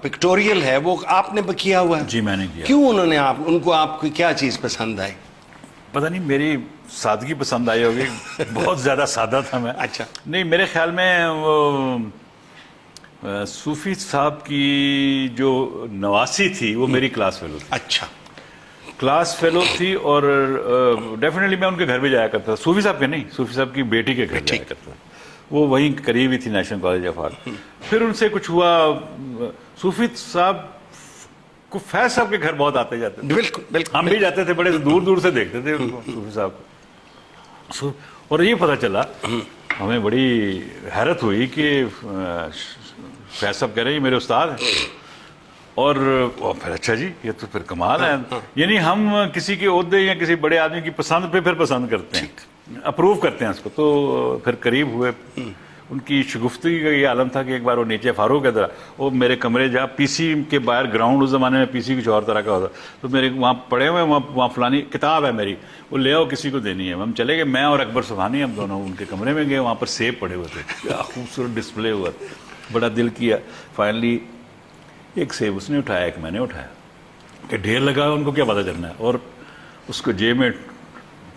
پکٹوریل ہے، وہ آپ نے کیا ہوا ہے؟ جی میں نے کیا۔ کیوں ان کو آپ کو کیا چیز پسند آئی؟ پتہ نہیں، میری سادگی پسند آئی ہوگی، بہت زیادہ سادہ تھا میں۔ اچھا، نہیں، میرے خیال میں وہ صوفی صاحب کی جو نواسی تھی، وہ میری کلاس فیلو تھی۔ اچھا، کلاس فیلو تھی، اور ڈیفینیٹلی میں ان کے گھر بھی جایا کرتا تھا، صوفی صاحب کے نہیں، صوفی صاحب کی بیٹی کے گھر جایا کرتا تھا، وہ وہیں قریب ہی تھی، نیشنل کالج آف آرٹ۔ پھر ان سے کچھ ہوا، صوفی صاحب کو فیض صاحب کے گھر بہت آتے جاتے تھے، بالکل بالکل، ہم بھی جاتے تھے، بڑے دور دور سے دیکھتے تھے ان کو، صوفی صاحب کو۔ اور یہ پتہ چلا، ہمیں بڑی حیرت ہوئی کہ فیض صاحب کہہ رہے ہیں یہ میرے استاد ہیں، اور پھر اچھا جی، یہ تو پھر کمال ہے۔ یعنی ہم کسی کے عہدے یا کسی بڑے آدمی کی پسند پہ پھر پسند کرتے ہیں، اپروو کرتے ہیں اس کو۔ تو پھر قریب ہوئے، ان کی شگفتگی کا یہ عالم تھا کہ ایک بار وہ نیچے فاروق ہے، وہ میرے کمرے جا، پی سی کے باہر گراؤنڈ، اس زمانے میں پی سی کچھ اور طرح کا ہوتا، تو میرے وہاں پڑے ہوئے، وہاں فلانی کتاب ہے میری، وہ لے آؤ، کسی کو دینی ہے۔ ہم چلے گئے، میں اور اکبر سبحانی، ہم دونوں ان کے کمرے میں گئے، وہاں پر سیب پڑے ہوئے تھے، کیا خوبصورت ڈسپلے ہوا، بڑا دل کیا۔ فائنلی ایک سیب اس نے اٹھایا، ایک میں نے اٹھایا، کہ ڈھیر لگا، ان کو کیا پتہ چلنا ہے، اور اس کو جیب میں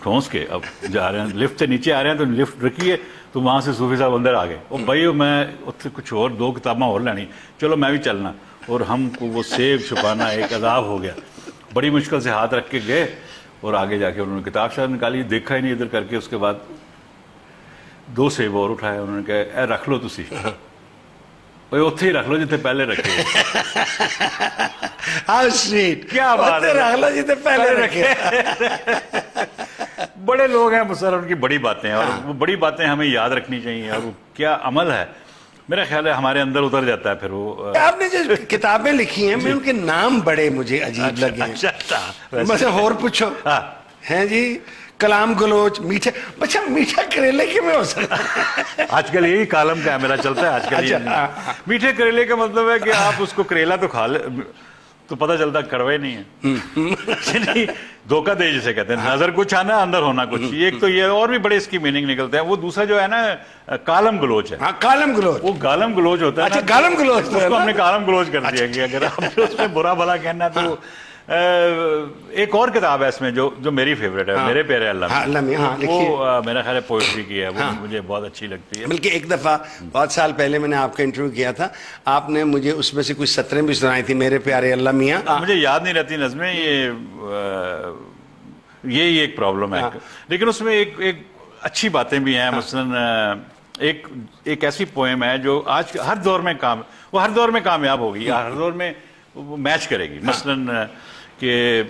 ٹھونس کے اب جا رہے ہیں لفٹ سے نیچے آ رہے ہیں تو لفٹ رکیے تو وہاں سے صوفی صاحب اندر آ گئے اور بھائی میں کچھ اور 2 کتاباں اور لینی چلو میں بھی چلنا اور ہم کو وہ سیب چھپانا ایک عذاب ہو گیا بڑی مشکل سے ہاتھ رکھ کے گئے اور آگے جا کے انہوں نے کتاب شاید نکالی دیکھا ہی نہیں ادھر کر کے اس کے بعد 2 سیب اور اٹھائے انہوں نے کہا اے رکھ لو تسی بھائی اتھے ہی رکھ لو جتنے پہلے رکھے ہاؤ سویٹ کیا بات ہے رکھ لو جتنے پہلے رکھے بڑے لوگ ہیں سر ان کی بڑی باتیں ہیں اور وہ بڑی باتیں ہمیں یاد رکھنی چاہیے اور وہ کیا عمل ہے میرا خیال ہے ہمارے اندر اتر جاتا ہے پھر وہ آپ نے جو کتابیں لکھی ہیں میں ان کے نام بڑے مجھے عجیب لگے ہیں مثلا اور پوچھو ہیں جی کلام گلوچ میٹھے بچہ میٹھا کریلے کے میں ہو سکتا ہے آج کل یہی کالم کا میرا چلتا ہے آج کل میٹھے کریلے کا مطلب ہے کہ آپ اس کو کریلا تو کھا لے تو پتہ چلتا کڑوے نہیں ہے دھوکہ دے جسے کہتے ہیں نظر کچھ آنا اندر ہونا کچھ ایک تو یہ اور بھی بڑے اس کی میننگ نکلتے ہیں وہ دوسرا جو ہے نا کالم گلوچ ہے کالم گلوچ وہ گالم گلوچ ہوتا ہے گالم گلوچ اس کو ہم نے کالم گلوچ کر دیا کہ اگر آپ اس میں برا بھلا کہنا تو ایک اور کتاب ہے اس میں جو میری فیوریٹ ہے میرے پیارے اللہ وہ میرا خیال ہے پوئٹری کی ہے وہ مجھے بہت اچھی لگتی ہے بلکہ ایک دفعہ بہت سال پہلے میں نے آپ کا انٹرویو کیا تھا آپ نے مجھے اس میں سے کچھ سطریں بھی سنائی تھی میرے پیارے اللہ میاں مجھے یاد نہیں رہتی نظمیں یہی ایک پرابلم ہے لیکن اس میں ایک اچھی باتیں بھی ہیں مثلا ایک ایسی پوئم ہے جو آج ہر دور میں وہ ہر دور میں کامیاب ہوگی ہر دور میں وہ میچ کرے گی مثلا کہ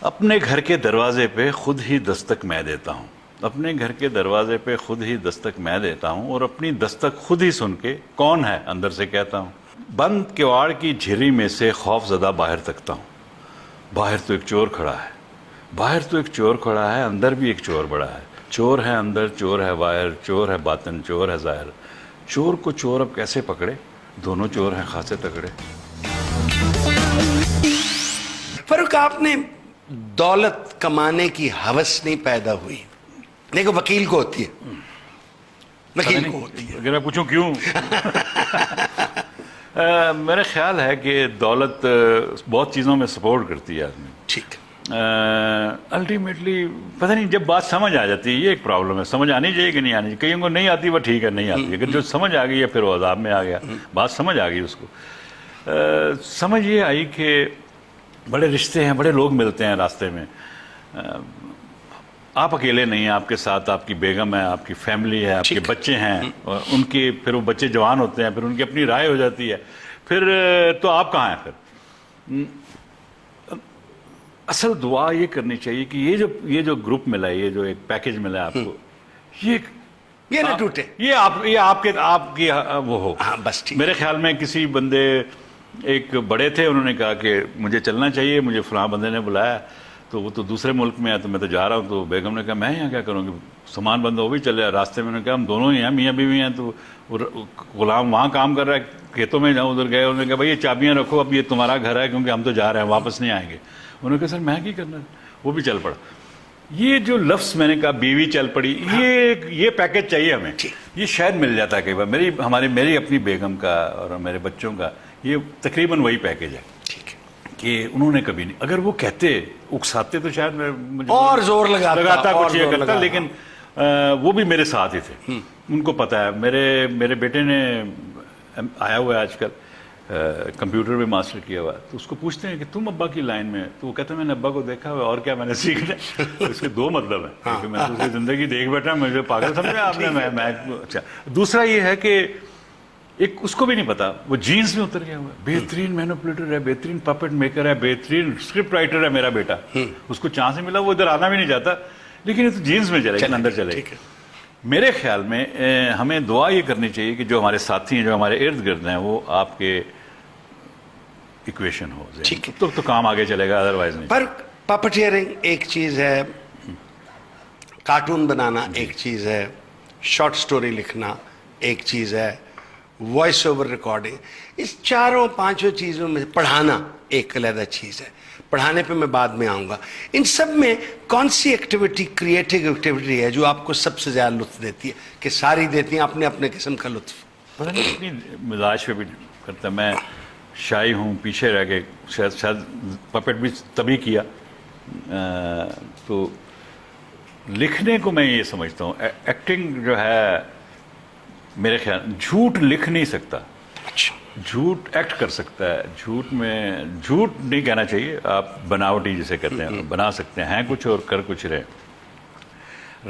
اپنے گھر کے دروازے پہ خود ہی دستک میں دیتا ہوں اپنے گھر کے دروازے پہ خود ہی دستک میں دیتا ہوں اور اپنی دستک خود ہی سن کے کون ہے اندر سے کہتا ہوں بند کیواڑ کی جھری میں سے خوف زدہ باہر تکتا ہوں باہر تو ایک چور کھڑا ہے باہر تو ایک چور کھڑا ہے اندر بھی ایک چور بڑا ہے چور ہے اندر چور ہے باہر چور ہے باطن چور ہے ظاہر چور کو چور اب کیسے پکڑے دونوں چور ہیں خاصے تکڑے فاروق آپ نے دولت کمانے کی ہوس نہیں پیدا ہوئی دیکھو وکیل کو ہوتی ہے وکیل کو ہوتی ہے اگر میں پوچھوں کیوں میرا خیال ہے کہ دولت بہت چیزوں میں سپورٹ کرتی ہے آدمی ٹھیک الٹیمیٹلی پتہ نہیں جب بات سمجھ آ جاتی ہے یہ ایک پرابلم ہے سمجھ آنی چاہیے کہ نہیں آنی چاہیے کئیوں کو نہیں آتی وہ ٹھیک ہے نہیں آتی اگر جو سمجھ آ گئی ہے پھر وہ عذاب میں آ گیا بات سمجھ آ گئی اس کو سمجھ یہ آئی کہ بڑے رشتے ہیں بڑے لوگ ملتے ہیں راستے میں آپ اکیلے نہیں ہیں آپ کے ساتھ آپ کی بیگم ہے آپ کی فیملی ہے آپ کے بچے ہیں اور ان کے پھر وہ بچے جوان ہوتے ہیں پھر ان کی اپنی رائے ہو جاتی ہے پھر تو آپ کہاں ہیں پھر اصل دعا یہ کرنی چاہیے کہ یہ جو گروپ ملا ہے یہ جو ایک پیکج ملا ہے آپ کو یہ نہ ٹوٹے یہ آپ کی وہ ہو بس ٹھیک میرے خیال میں کسی بندے ایک بڑے تھے انہوں نے کہا کہ مجھے چلنا چاہیے مجھے فلاں بندے نے بلایا تو وہ تو دوسرے ملک میں ہے تو میں تو جا رہا ہوں تو بیگم نے کہا میں یہاں کیا کروں گی سامان بندہ وہ بھی چل رہا ہے راستے میں انہوں نے کہا ہم دونوں ہی ہیں میاں بیوی ہیں تو غلام وہاں کام کر رہا ہے کھیتوں میں جاؤں ادھر گئے انہوں نے کہا بھائی یہ چابیاں رکھو اب یہ تمہارا گھر ہے کیونکہ ہم تو جا رہے ہیں واپس نہیں آئیں گے انہوں نے کہا سر میں کی کرنا وہ بھی چل پڑا یہ جو لفظ میں نے کہا بیوی چل پڑی یہ پیکج چاہیے ہمیں یہ شاید مل جاتا ہے کئی بار میری اپنی بیگم کا اور میرے بچوں کا یہ تقریباً وہی پیکج ہے کہ انہوں نے کبھی نہیں اگر وہ کہتے اکساتے تو شاید میں اور زور لگاتا کچھ یہ کرتا لیکن وہ بھی میرے ساتھ ہی تھے ان کو پتا ہے میرے بیٹے نے آیا ہوا ہے آج کل کمپیوٹر میں ماسٹر کیا ہوا ہے تو اس کو پوچھتے ہیں کہ تم ابا کی لائن میں تو وہ کہتا ہے میں نے ابا کو دیکھا ہوا اور کیا میں نے سیکھنا اس کے 2 مطلب ہیں کہ میں دوسری زندگی دیکھ بیٹھا مجھے پاگل سمجھا آپ نے اچھا دوسرا یہ ہے کہ ایک اس کو بھی نہیں پتا وہ جینز میں اتر گیا ہوا ہے بہترین مینوپولیٹر ہے بہترین پپٹ میکر ہے بہترین اسکرپٹ رائٹر ہے میرا بیٹا اس کو چانس نہیں ملا وہ ادھر آنا بھی نہیں چاہتا لیکن یہ تو جینز میں چلے گا اندر چلے گا میرے خیال میں ہمیں دعا یہ کرنی چاہیے کہ جو ہمارے ساتھی ہیں جو ہمارے ارد گرد ہیں وہ آپ کے ایکویشن ہو تو کام آگے چلے گا ادروائز نہیں پر پپٹیئرنگ ایک چیز ہے کارٹون بنانا ایک چیز ہے شارٹ سٹوری لکھنا ایک چیز ہے وائس اوور ریکارڈنگ اس 4-5 چیزوں میں پڑھانا ایک علیحدہ چیز ہے پڑھانے پہ میں بعد میں آؤں گا ان سب میں کون سی ایکٹیویٹی کریٹیو ایکٹیویٹی ہے جو آپ کو سب سے زیادہ لطف دیتی ہے کہ ساری دیتی ہیں اپنے اپنے قسم کا لطف پتہ نہیں اپنی مزاج پہ بھی کرتا میں شائی ہوں پیچھے رہ کے شاید پپٹ بھی تبھی کیا تو لکھنے کو میں یہ سمجھتا ہوں ایکٹنگ جو ہے میرے خیال جھوٹ لکھ نہیں سکتا، جھوٹ ایکٹ کر سکتا ہے، جھوٹ نہیں کہنا چاہیے، آپ بناوٹی جسے کہتے ہیں بنا سکتے ہیں کچھ اور کر کچھ رہے۔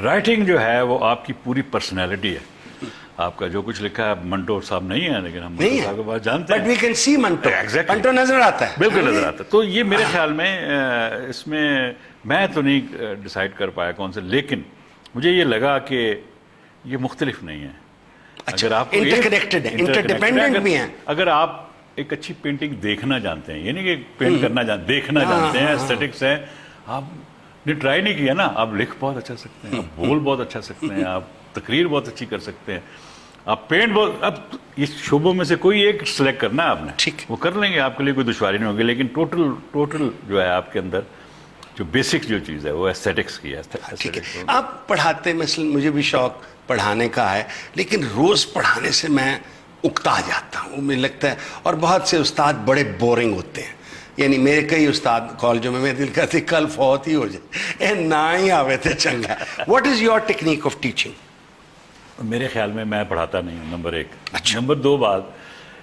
رائٹنگ جو ہے وہ آپ کی پوری پرسنالٹی ہے، آپ کا جو کچھ لکھا ہے منٹو صاحب نہیں ہے لیکن ہم منٹو صاحب کے بات جانتے ہیں، but we can see Manto, Manto نظر آتا ہے، بالکل نظر آتا ہے۔ تو یہ میرے خیال میں اس میں میں تو نہیں ڈیسائیڈ کر پایا کون سے، لیکن مجھے یہ لگا کہ یہ مختلف نہیں ہے، اگر آپ انٹرکنیکٹڈ ہیں، انٹرڈیپینڈنٹ بھی ہیں۔ اگر آپ ایک اچھی پینٹنگ دیکھنا جانتے ہیں، یعنی کہ پینٹ کرنا دیکھنا جانتے ہیں، ایسٹیٹکس ہے، آپ نے ٹرائی نہیں کیا نا، آپ لکھ بہت اچھا سکتے ہیں، آپ بول بہت اچھا سکتے ہیں، آپ تقریر بہت اچھی کر سکتے ہیں، آپ پینٹ بہت، اب اس شعبوں میں سے کوئی ایک سلیکٹ کرنا ہے آپ نے، ٹھیک، وہ کر لیں گے، آپ کے لیے کوئی دشواری نہیں ہوگی، لیکن ٹوٹل جو ہے آپ کے اندر جو بیسک جو چیز ہے وہ ایسٹیٹکس کی ہے۔ ٹھیک ہے، آپ پڑھاتے، مثلا مجھے بھی شوق پڑھانے کا ہے، لیکن روز پڑھانے سے میں اکتا جاتا ہوں، مجھے لگتا ہے، اور بہت سے استاد بڑے بورنگ ہوتے ہیں، یعنی میرے کئی استاد کالجوں میں دل کرتے کل فوت ہی ہو جائے، نہ ہی آوے تھے چنگا۔ What is your technique of teaching? میرے خیال میں پڑھاتا نہیں ہوں، نمبر ایک۔ نمبر دو بات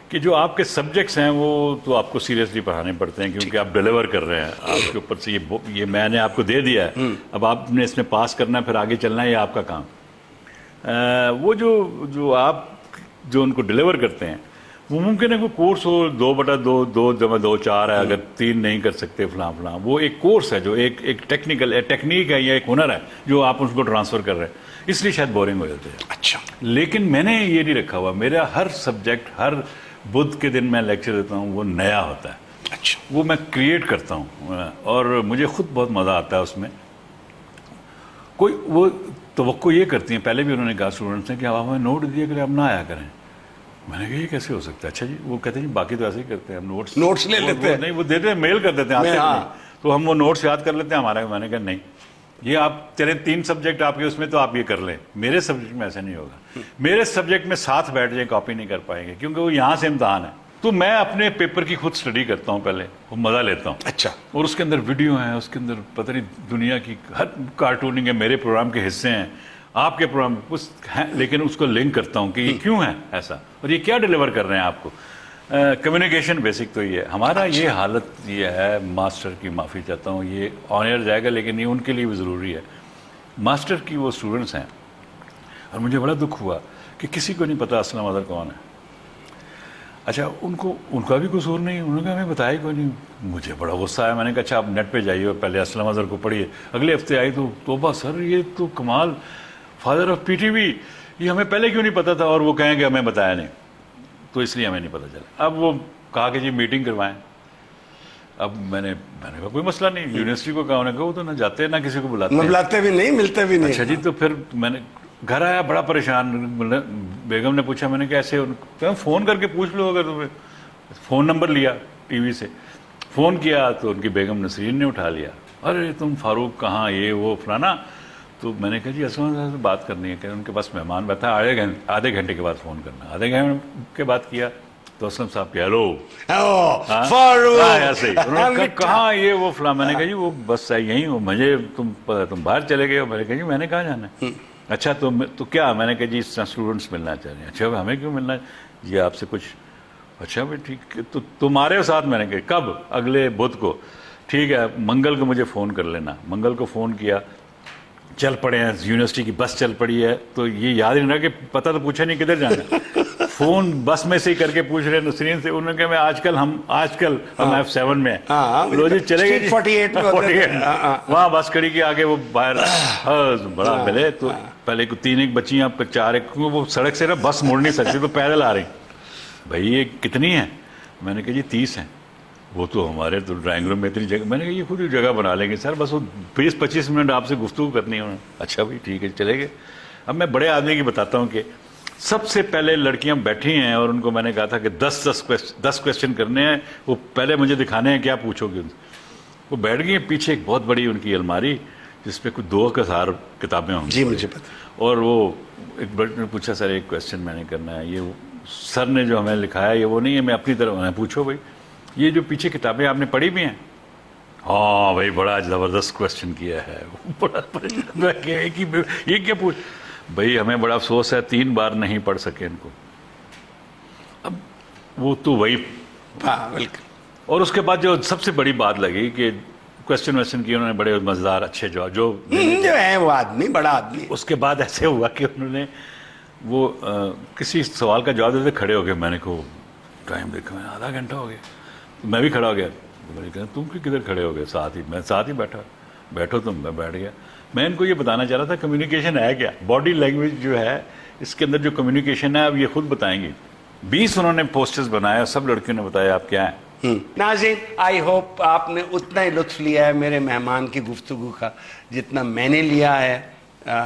کہ جو آپ کے سبجیکٹس ہیں وہ تو آپ کو سیریسلی پڑھانے پڑتے ہیں، کیونکہ آپ ڈیلیور کر رہے ہیں، آپ کے اوپر سے یہ میں نے آپ کو دے دیا ہے، اب آپ نے اس میں پاس کرنا ہے، پھر آگے چلنا ہے، یہ آپ کا کام۔ وہ جو آپ جو ان کو ڈیلیور کرتے ہیں، وہ ممکن ہے کوئی کورس ہو 2/2 2 4 ہے، اگر 3 نہیں کر سکتے فلاں وہ ایک کورس ہے، جو ایک ٹیکنیک ہے یا ایک ہنر ہے جو آپ اس کو ٹرانسفر کر رہے ہیں، اس لیے شاید بورنگ ہو جاتے ہیں۔ اچھا، لیکن میں نے یہ نہیں رکھا ہوا، میرا ہر سبجیکٹ ہر بدھ کے دن میں لیکچر دیتا ہوں، وہ نیا ہوتا ہے، اچھا، وہ میں کریٹ کرتا ہوں، اور مجھے خود بہت مزہ آتا ہے اس میں۔ کوئی وہ توقع یہ کرتی ہیں، پہلے بھی انہوں نے کہا اسٹوڈنٹس نے کہ آپ ہمیں نوٹ دیا کریں، اب نہ آیا کریں۔ میں نے کہا یہ کیسے ہو سکتا ہے؟ اچھا جی، وہ کہتے ہیں باقی تو ایسے ہی کرتے ہیں، ہم نوٹس لے لیتے ہیں، نہیں وہ دیتے ہیں، میل کر دیتے ہیں، تو ہم وہ نوٹس یاد کر لیتے ہیں ہمارے۔ میں نے کہا نہیں، یہ آپ چلیں 3 سبجیکٹ آپ کے اس میں تو آپ یہ کر لیں، میرے سبجیکٹ میں ایسا نہیں ہوگا، میرے سبجیکٹ میں ساتھ بیٹھ جائیں کاپی نہیں کر پائیں گے، کیونکہ وہ یہاں سے امتحان ہے۔ تو میں اپنے پیپر کی خود سٹڈی کرتا ہوں پہلے، وہ مزہ لیتا ہوں، اچھا، اور اس کے اندر ویڈیو ہیں، اس کے اندر پتہ نہیں دنیا کی ہر کارٹوننگ ہے، میرے پروگرام کے حصے ہیں، آپ کے پروگرام کچھ ہیں، لیکن اس کو لنک کرتا ہوں کہ یہ کیوں ہے ایسا، اور یہ کیا ڈیلیور کر رہے ہیں آپ کو۔ کمیونیکیشن بیسک تو یہ ہے ہمارا، یہ حالت یہ ہے، ماسٹر کی معافی چاہتا ہوں، یہ آن ایئر جائے گا لیکن یہ ان کے لیے بھی ضروری ہے۔ ماسٹر کی وہ اسٹوڈنٹس ہیں، اور مجھے بڑا دکھ ہوا کہ کسی کو نہیں پتا اسلم اظہر کون ہے۔ اچھا، ان کا بھی قصور نہیں، انہوں نے ہمیں بتایا کوئی نہیں۔ مجھے بڑا غصہ آیا، میں نے کہا اچھا آپ نیٹ پہ جائیے اور پہلے اسلم اظہر کو پڑھیے۔ اگلے ہفتے آئی تو توبہ سر، یہ تو کمال، father of P T V, یہ ہمیں پہلے کیوں نہیں پتا تھا، اور وہ کہیں کہ ہمیں بتایا نہیں، تو اس لیے ہمیں نہیں پتا چلا۔ اب وہ کہا کہ جی میٹنگ کروائیں، اب میں نے کہا کوئی مسئلہ نہیں، یونیورسٹی کو کہا، انہوں نے کہا وہ تو نہ جاتے نہ کسی کو بلاتے بھی نہیں، ملتے بھی نہیں۔ اچھا جی، تو پھر میں نے گھر آیا بڑا پریشان، بیگم نے پوچھا، میں نے کہا ایسے فون کر کے پوچھ لو، اگر تمہیں فون نمبر لیا ٹی وی سے، فون کیا تو ان کی بیگم نسرین نے اٹھا لیا، ارے تم فاروق کہاں، یہ وہ فلانا۔ تو میں نے کہا جی اسلم سے بات کرنی ہے، کہ ان کے پاس مہمان بیٹھا، آدھے گھنٹے کے بعد فون کرنا، آدھے گھنٹے کے بعد کیا تو اسلم صاحب کہ ہیلو فاروق کہاں، یہ وہ فلاں۔ میں نے کہا جی وہ بس یہیں ہو، مجھے تم باہر چلے گئے ہو۔ میں نے کہا جی میں نے کہاں جانا ہے؟ اچھا تو کیا؟ میں نے کہا جی اس طرح اسٹوڈنٹس ملنا چاہ رہے ہیں۔ اچھا ہمیں کیوں ملنا ہے جی، آپ سے کچھ؟ اچھا بھائی ٹھیک ہے، تو تمہارے ساتھ؟ میں نے کہا کب؟ اگلے بدھ کو۔ ٹھیک ہے، منگل کو مجھے فون کر لینا۔ منگل کو فون کیا، چل پڑے ہیں، یونیورسٹی کی بس چل پڑی ہے، تو یہ یاد نہیں رہا کہ پتہ تو پوچھا نہیں کدھر جانا ہے، فون بس میں سے ہی کر کے پوچھ رہے نسرین سے۔ انہوں نے کہا میں آج کل ہم F7 میں ہیں، چلے گئے 48 وہاں بس کھڑی کی، آگے وہ باہر بڑا ملے، تو پہلے 3 بچیاں، 4، وہ سڑک سے نا بس مڑ نہیں سکتی تو پیدل آ رہی۔ بھائی یہ کتنی ہیں؟ میں نے کہا جی 30 ہیں۔ وہ تو ہمارے تو ڈرائنگ روم میں اتنی جگہ، میں نے کہا یہ خود ہی جگہ بنا لیں گے سر، بس وہ 20-25 منٹ آپ سے گفتگو کرنی ہے۔ اچھا بھائی ٹھیک ہے، چلے گئے۔ اب میں بڑے آدمی کی بتاتا ہوں کہ سب سے پہلے لڑکیاں بیٹھی ہیں، اور ان کو میں نے کہا تھا کہ 10 کویسچن کرنے ہیں، وہ پہلے مجھے دکھانے ہیں، کیا پوچھو گے ان سے۔ وہ بیٹھ گئی ہیں، پیچھے ایک بہت بڑی ان کی الماری جس پہ کچھ 2,000 کتابیں ہوں گی۔ جی مجھے پتا۔ اور وہ ایک بڑے نے پوچھا سر ایک کویسچن میں نے کرنا ہے، یہ سر نے جو ہمیں لکھایا یہ وہ نہیں ہے، میں اپنی طرف۔ پوچھو بھائی، یہ جو پیچھے کتابیں آپ نے پڑھی بھی ہیں؟ ہاں بھائی بڑا زبردست کوشچن کیا ہے، بڑا یہ کیا پوچھ بھائی، ہمیں بڑا افسوس ہے 3 بار نہیں پڑھ سکے ان کو. اب وہ تو وہی. ہاں بالکل. اور اس کے بعد جو سب سے بڑی بات لگی کہ کوشچن کی انہوں نے بڑے مزیدار اچھے جواب جو ہے وہ آدمی بڑا آدمی. اس کے بعد ایسے ہوا کہ انہوں نے وہ کسی سوال کا جواب دیتے کھڑے ہو گئے. میں نے کہا ٹائم دیکھا، میں آدھا گھنٹہ ہو گیا. میں بھی کھڑا ہو گیا. میں نے کہا تم کدھر کھڑے ہو گئے؟ ساتھ ہی میں ساتھ ہی بیٹھو تم. میں بیٹھ گیا. میں ان کو یہ بتانا چاہ رہا تھا کمیونیکیشن ہے کیا، باڈی لینگویج جو ہے اس کے اندر جو کمیونیکیشن ہے اب یہ خود بتائیں گے. 20 انہوں نے پوسٹرز بنائے، سب لڑکیوں نے بتایا آپ کیا ہیں. ناظرین، آئی ہوپ آپ نے اتنا ہی لطف لیا ہے میرے مہمان کی گفتگو کا جتنا میں نے لیا ہے.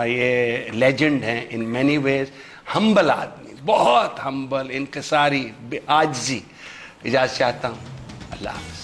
یہ لیجنڈ ہیں ان مینی ویز، ہمبل آدمی، بہت ہمبل، انکساری، عاجزی. اجازت چاہتا ہوں. اللہ حافظ.